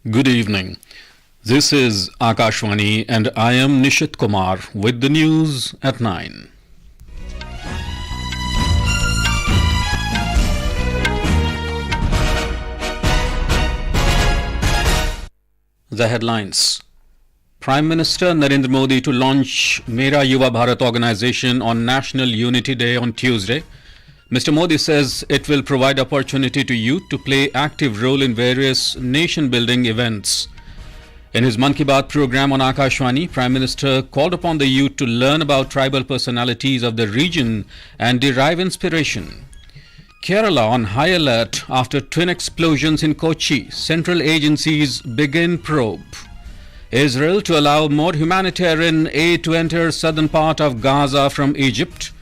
Good evening. This is Akashvani and I am Nishit Kumar with the news at 9. The headlines. Prime Minister Narendra Modi to launch Mera Yuva Bharat Organization on National Unity Day on Tuesday. Mr. Modi says it will provide opportunity to youth to play active role in various nation-building events. In his Mann Ki Baat Programme on Akashvani, Prime Minister called upon the youth to learn about tribal personalities of the region and derive inspiration. Kerala on high alert after twin explosions in Kochi. Central agencies begin probe. Israel to allow more humanitarian aid to enter southern part of Gaza from Egypt.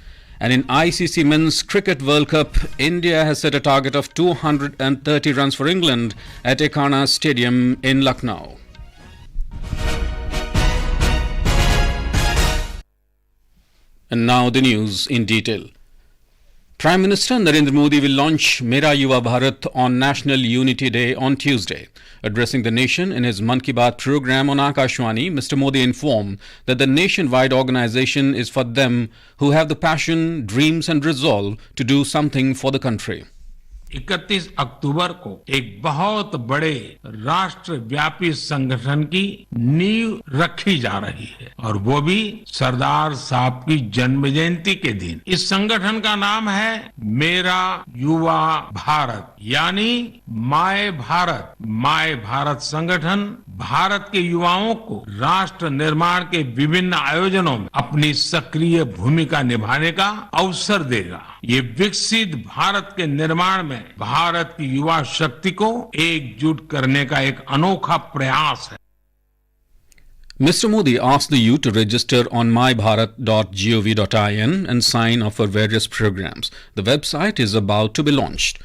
And in ICC Men's Cricket World Cup, India has set a target of 230 runs for England at Ekana Stadium in Lucknow. And now the news in detail. Prime Minister Narendra Modi will launch Mera Yuva Bharat on National Unity Day on Tuesday. Addressing the nation in his Mann Ki Baat Programme on Akashvani, Mr. Modi informed that the nationwide organization is for them who have the passion, dreams and resolve to do something for the country. 31 अक्टूबर को एक बहुत बड़े राष्ट्रव्यापी संगठन की नींव रखी जा रही है और वो भी सरदार साहब की जन्म जयंती के दिन। इस संगठन का नाम है मेरा युवा भारत यानी माय भारत। माय भारत संगठन भारत के युवाओं को राष्ट्र निर्माण के विभिन्न आयोजनों में अपनी सक्रिय भूमिका निभाने का अवसर देगा। ये विकसित भारत के निर्माण में भारत की युवा शक्ति को एकजुट करने का एक अनोखा प्रयास है। Mr. Modi asked the youth to register on mybharat.gov.in and sign up for various programs. The website is about to be launched.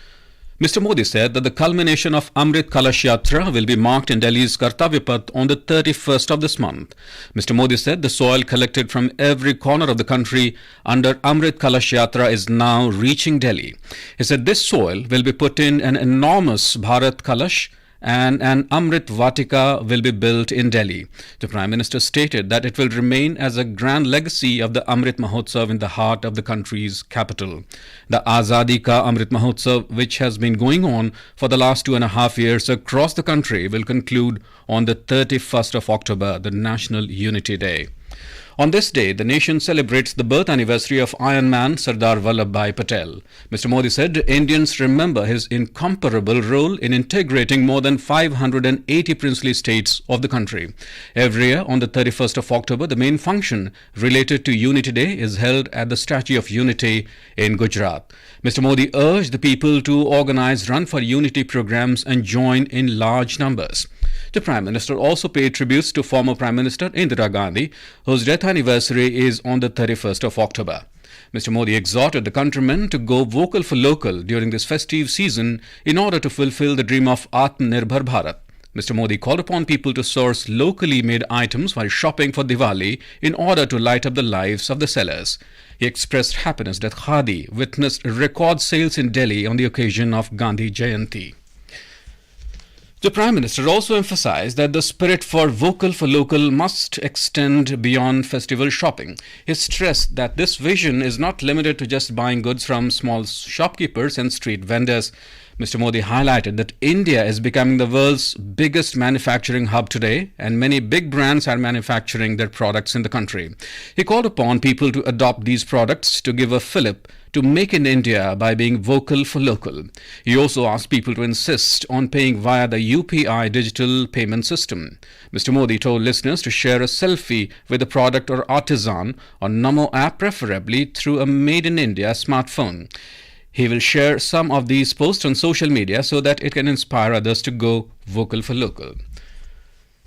Mr. Modi said that the culmination of Amrit Kalash Yatra will be marked in Delhi's Kartavya Path on the 31st of this month. Mr. Modi said the soil collected from every corner of the country under Amrit Kalash Yatra is now reaching Delhi. He said this soil will be put in an enormous Bharat Kalash and an Amrit Vatika will be built in Delhi. The Prime Minister stated that it will remain as a grand legacy of the Amrit Mahotsav in the heart of the country's capital. The Azadi Ka Amrit Mahotsav, which has been going on for the last 2.5 years across the country, will conclude on the 31st of October, the National Unity Day. On this day, the nation celebrates the birth anniversary of Iron Man Sardar Vallabhbhai Patel. Mr. Modi said Indians remember his incomparable role in integrating more than 580 princely states of the country. Every year on the 31st of October, the main function related to Unity Day is held at the Statue of Unity in Gujarat. Mr. Modi urged the people to organize Run for Unity programs and join in large numbers. The Prime Minister also paid tributes to former Prime Minister Indira Gandhi, whose death anniversary is on the 31st of October. Mr. Modi exhorted the countrymen to go vocal for local during this festive season in order to fulfill the dream of Atmanirbhar Bharat. Mr. Modi called upon people to source locally made items while shopping for Diwali in order to light up the lives of the sellers. He expressed happiness that Khadi witnessed record sales in Delhi on the occasion of Gandhi Jayanti. The Prime Minister also emphasized that the spirit for vocal for local must extend beyond festival shopping. He stressed that this vision is not limited to just buying goods from small shopkeepers and street vendors. Mr. Modi highlighted that India is becoming the world's biggest manufacturing hub today and many big brands are manufacturing their products in the country. He called upon people to adopt these products to give a fillip to Make in India by being vocal for local. He also asked people to insist on paying via the UPI digital payment system. Mr. Modi told listeners to share a selfie with a product or artisan on Namo app, preferably through a Made in India smartphone. He will share some of these posts on social media so that it can inspire others to go vocal for local.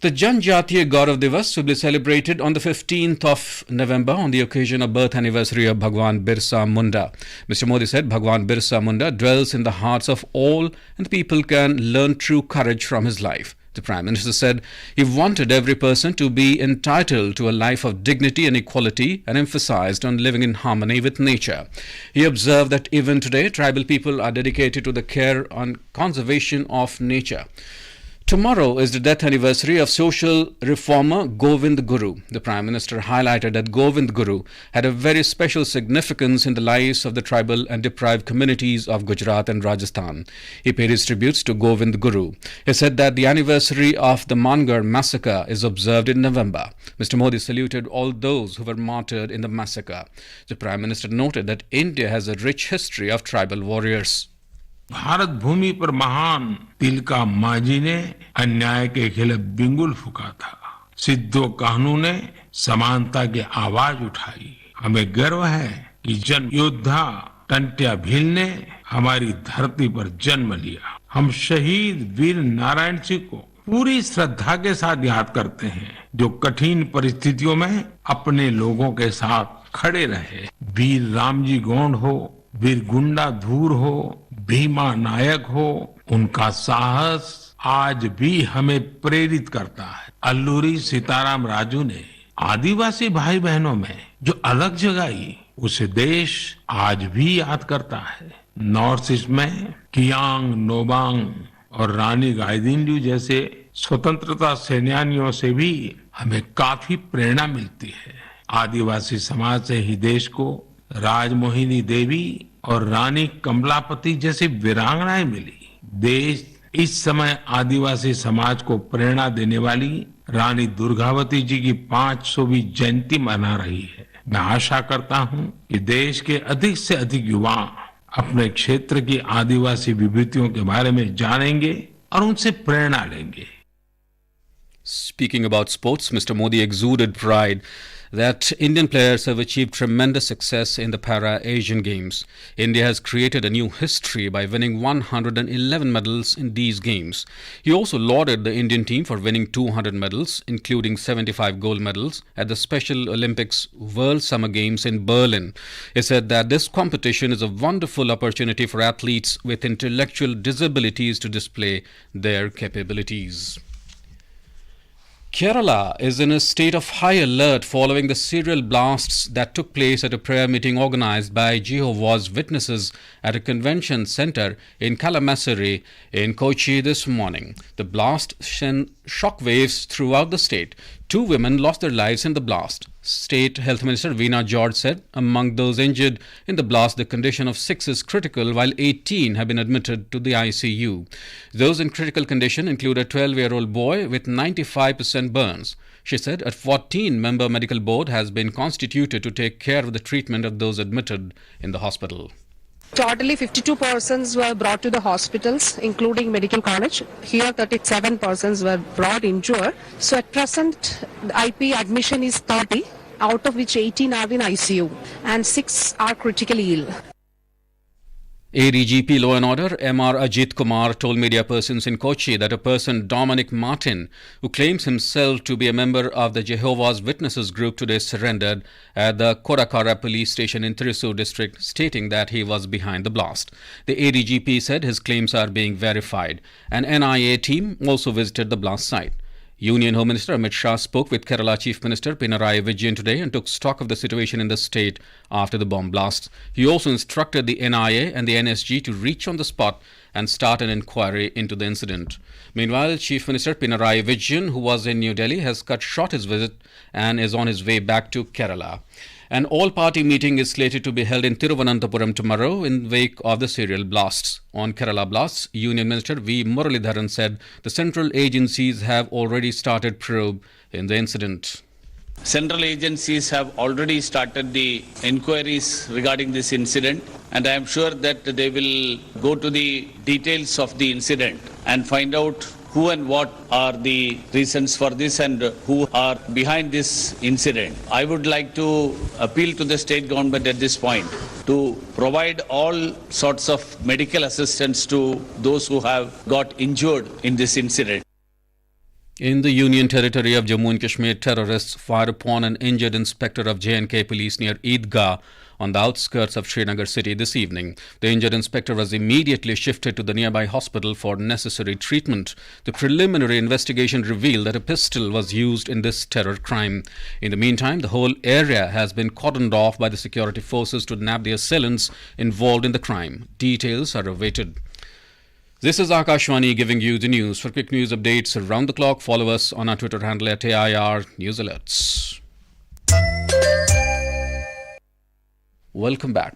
The Janjatiya Gaurav Divas will be celebrated on the 15th of November on the occasion of birth anniversary of Bhagwan Birsa Munda. Mr. Modi said Bhagwan Birsa Munda dwells in the hearts of all and people can learn true courage from his life. The Prime Minister said he wanted every person to be entitled to a life of dignity and equality and emphasized on living in harmony with nature. He observed that even today tribal people are dedicated to the care and conservation of nature. Tomorrow is the death anniversary of social reformer Govind Guru. The Prime Minister highlighted that Govind Guru had a very special significance in the lives of the tribal and deprived communities of Gujarat and Rajasthan. He paid his tributes to Govind Guru. He said that the anniversary of the Mangar massacre is observed in November. Mr. Modi saluted all those who were martyred in the massacre. The Prime Minister noted that India has a rich history of tribal warriors. Bharat भूमि पर महान तिलका मांझी ने अन्याय के खिलाफ बिंगुल फूंका था। सिद्धो कान्हू ने समानता की आवाज उठाई। हमें गर्व है कि जन योद्धा टंट्या भील ने हमारी धरती पर जन्म लिया। हम शहीद वीर नारायण सिंह को पूरी श्रद्धा के साथ याद करते हैं, जो कठिन परिस्थितियों में अपने लोगों के साथ खड़े रहे। वीर रामजी गोंड हो, वीर गुंडा धूर हो, भीमा नायक हो, उनका साहस आज भी हमें प्रेरित करता है। अल्लूरी सीताराम राजू ने आदिवासी भाई बहनों में जो अलग जगाई, उसे देश आज भी याद करता है। नॉर्थ ईस्ट में कियांग नोबांग और रानी गाइदिन्ल्यू जैसे स्वतंत्रता सेनानियों से भी हमें काफी प्रेरणा मिलती है। आदिवासी समाज से ही देश को राजमोहिनी देवी और रानी कमलापति जैसी वीरांगनाएं मिली। देश इस समय आदिवासी समाज को प्रेरणा देने वाली रानी दुर्गावती जी की 500वीं जयंती मना रही है। मैं आशा करता हूं कि देश के अधिक से अधिक युवा अपने क्षेत्र की आदिवासी विभूतियों के बारे में जानेंगे और उनसे प्रेरणा लेंगे। Speaking about sports, Mr. Modi exuded pride that Indian players have achieved tremendous success in the Para-Asian Games. India has created a new history by winning 111 medals in these games. He also lauded the Indian team for winning 200 medals, including 75 gold medals, at the Special Olympics World Summer Games in Berlin. He said that this competition is a wonderful opportunity for athletes with intellectual disabilities to display their capabilities. Kerala is in a state of high alert following the serial blasts that took place at a prayer meeting organized by Jehovah's Witnesses at a convention center in Kalamassery in Kochi this morning. The blast sent shockwaves throughout the state. 2 women lost their lives in the blast. State Health Minister Veena George said among those injured in the blast, the condition of 6 is critical, while 18 have been admitted to the ICU. Those in critical condition include a 12-year-old boy with 95% burns. She said a 14-member medical board has been constituted to take care of the treatment of those admitted in the hospital. Totally 52 persons were brought to the hospitals, including medical college. Here 37 persons were brought injured. So at present, the IP admission is 30, out of which 18 are in ICU and 6 are critically ill. ADGP Law and Order MR Ajit Kumar told media persons in Kochi that a person, Dominic Martin, who claims himself to be a member of the Jehovah's Witnesses group, today surrendered at the Kodakara police station in Thrissur district, stating that he was behind the blast. The ADGP said his claims are being verified. An NIA team also visited the blast site. Union Home Minister Amit Shah spoke with Kerala Chief Minister Pinarayi Vijayan today and took stock of the situation in the state after the bomb blasts. He also instructed the NIA and the NSG to reach on the spot and start an inquiry into the incident. Meanwhile, Chief Minister Pinarayi Vijayan, who was in New Delhi, has cut short his visit and is on his way back to Kerala. An all-party meeting is slated to be held in Thiruvananthapuram tomorrow in wake of the serial blasts. On Kerala blasts, Union Minister V. Muralidharan said the central agencies have already started probe in the incident. Central agencies have already started the inquiries regarding this incident, and I am sure that they will go to the details of the incident and find out who and what are the reasons for this and who are behind this incident. I would like to appeal to the state government at this point to provide all sorts of medical assistance to those who have got injured in this incident. In the Union Territory of Jammu and Kashmir, terrorists fired upon an injured inspector of J&K police near Eidgah on the outskirts of Srinagar city this evening. The injured inspector was immediately shifted to the nearby hospital for necessary treatment. The preliminary investigation revealed that a pistol was used in this terror crime. In the meantime, the whole area has been cordoned off by the security forces to nab the assailants involved in the crime. Details are awaited. This is Akashvani giving you the news. For quick news updates around the clock, follow us on our Twitter handle at AIR News Alerts. Welcome back.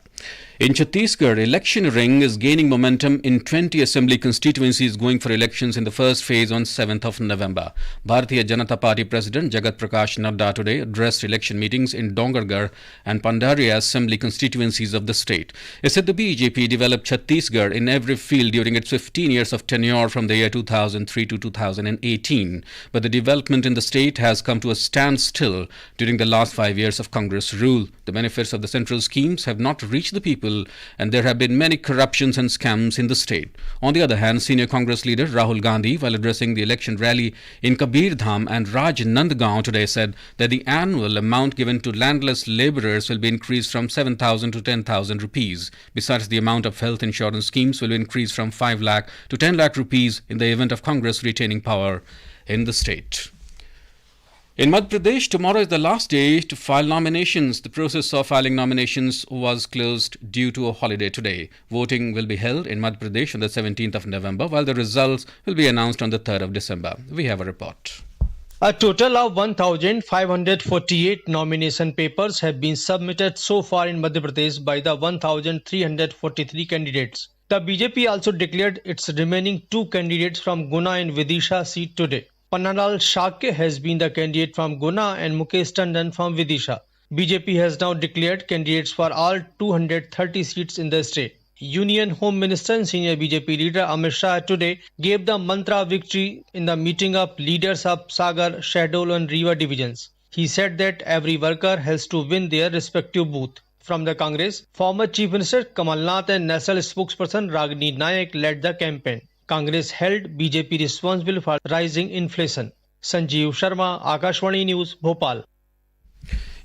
In Chhattisgarh, electioneering is gaining momentum in 20 assembly constituencies going for elections in the first phase on 7th of November. Bharatiya Janata Party President Jagat Prakash Nadda today addressed election meetings in Dongargarh and Pandaria assembly constituencies of the state. He said the BJP developed Chhattisgarh in every field during its 15 years of tenure from the year 2003 to 2018. But the development in the state has come to a standstill during the last 5 years of Congress rule. The benefits of the central schemes have not reached the people, and there have been many corruptions and scams in the state. On the other hand, senior Congress leader Rahul Gandhi, while addressing the election rally in Kabir Dham and Rajnandgaon today, said that the annual amount given to landless labourers will be increased from 7,000 to 10,000 rupees. Besides, the amount of health insurance schemes will increase from 5 lakh to 10 lakh rupees in the event of Congress retaining power in the state. In Madhya Pradesh, tomorrow is the last day to file nominations. The process of filing nominations was closed due to a holiday today. Voting will be held in Madhya Pradesh on the 17th of November, while the results will be announced on the 3rd of December. We have a report. A total of 1,548 nomination papers have been submitted so far in Madhya Pradesh by the 1,343 candidates. The BJP also declared its remaining 2 candidates from Guna and Vidisha seat today. Pannalal Shakya has been the candidate from Guna and Mukesh Tandon from Vidisha. BJP has now declared candidates for all 230 seats in the state. Union Home Minister and senior BJP leader Amit Shah today gave the mantra victory in the meeting of leaders of Sagar, Shahdol and Rewa divisions. He said that every worker has to win their respective booth. From the Congress, former Chief Minister Kamal Nath and national spokesperson Ragini Nayak led the campaign. Congress held BJP responsible for rising inflation. Sanjeev Sharma, Akashvani News, Bhopal.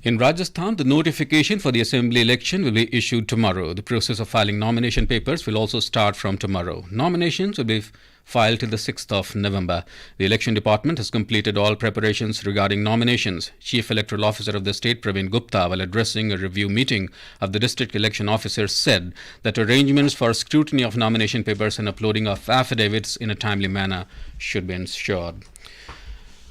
In Rajasthan, the notification for the assembly election will be issued tomorrow. The process of filing nomination papers will also start from tomorrow. Nominations will be filed till the 6th of November. The election department has completed all preparations regarding nominations. Chief Electoral Officer of the state, Praveen Gupta, while addressing a review meeting of the district election officers, said that arrangements for scrutiny of nomination papers and uploading of affidavits in a timely manner should be ensured.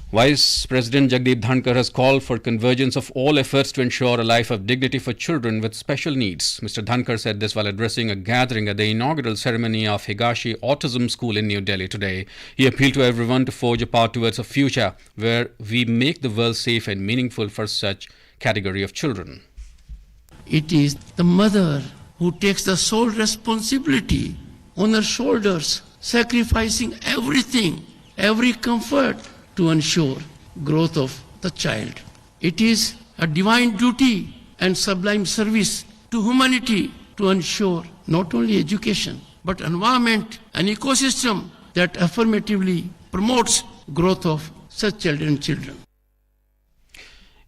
Vice President Jagdeep Dhankar has called for convergence of all efforts to ensure a life of dignity for children with special needs. Mr. Dhankar said this while addressing a gathering at the inaugural ceremony of Higashi Autism School in New Delhi today. He appealed to everyone to forge a path towards a future where we make the world safe and meaningful for such category of children. It is the mother who takes the sole responsibility on her shoulders, sacrificing everything, every comfort, to ensure growth of the child. It is a divine duty and sublime service to humanity to ensure not only education but environment and ecosystem that affirmatively promotes growth of such children.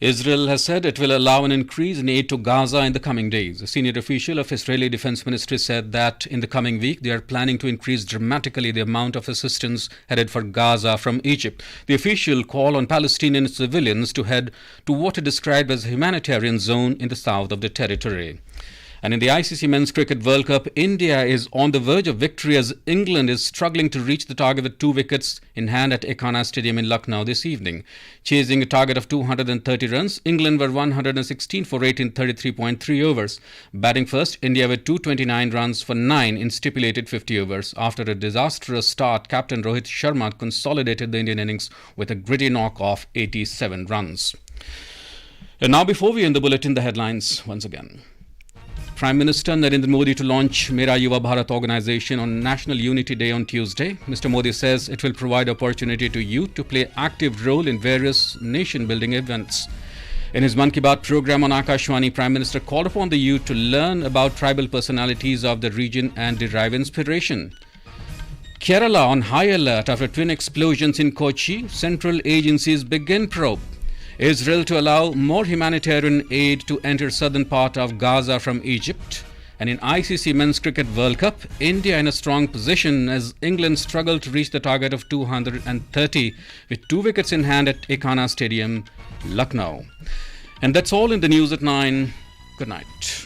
Israel has said it will allow an increase in aid to Gaza in the coming days. A senior official of Israeli Defense Ministry said that in the coming week they are planning to increase dramatically the amount of assistance headed for Gaza from Egypt. The official called on Palestinian civilians to head to what he described as a humanitarian zone in the south of the territory. And in the ICC Men's Cricket World Cup, India is on the verge of victory as England is struggling to reach the target with 2 wickets in hand at Ekana Stadium in Lucknow this evening. Chasing a target of 230 runs, England were 116 for 8 in 33.3 overs. Batting first, India with 229 runs for 9 in stipulated 50 overs. After a disastrous start, captain Rohit Sharma consolidated the Indian innings with a gritty knock of 87 runs. And now, before we end the bulletin, the headlines once again. Prime Minister Narendra Modi to launch Mera Yuva Bharat Organization on National Unity Day on Tuesday. Mr. Modi says it will provide opportunity to youth to play active role in various nation-building events. In his Mann Ki Baat Programme on Akashvani, Prime Minister called upon the youth to learn about tribal personalities of the region and derive inspiration. Kerala on high alert after twin explosions in Kochi. Central agencies begin probe. Israel to allow more humanitarian aid to enter southern part of Gaza from Egypt. And in ICC Men's Cricket World Cup, India in a strong position as England struggled to reach the target of 230 with 2 wickets in hand at Ekana Stadium, Lucknow. And that's all in the news at 9. Good night.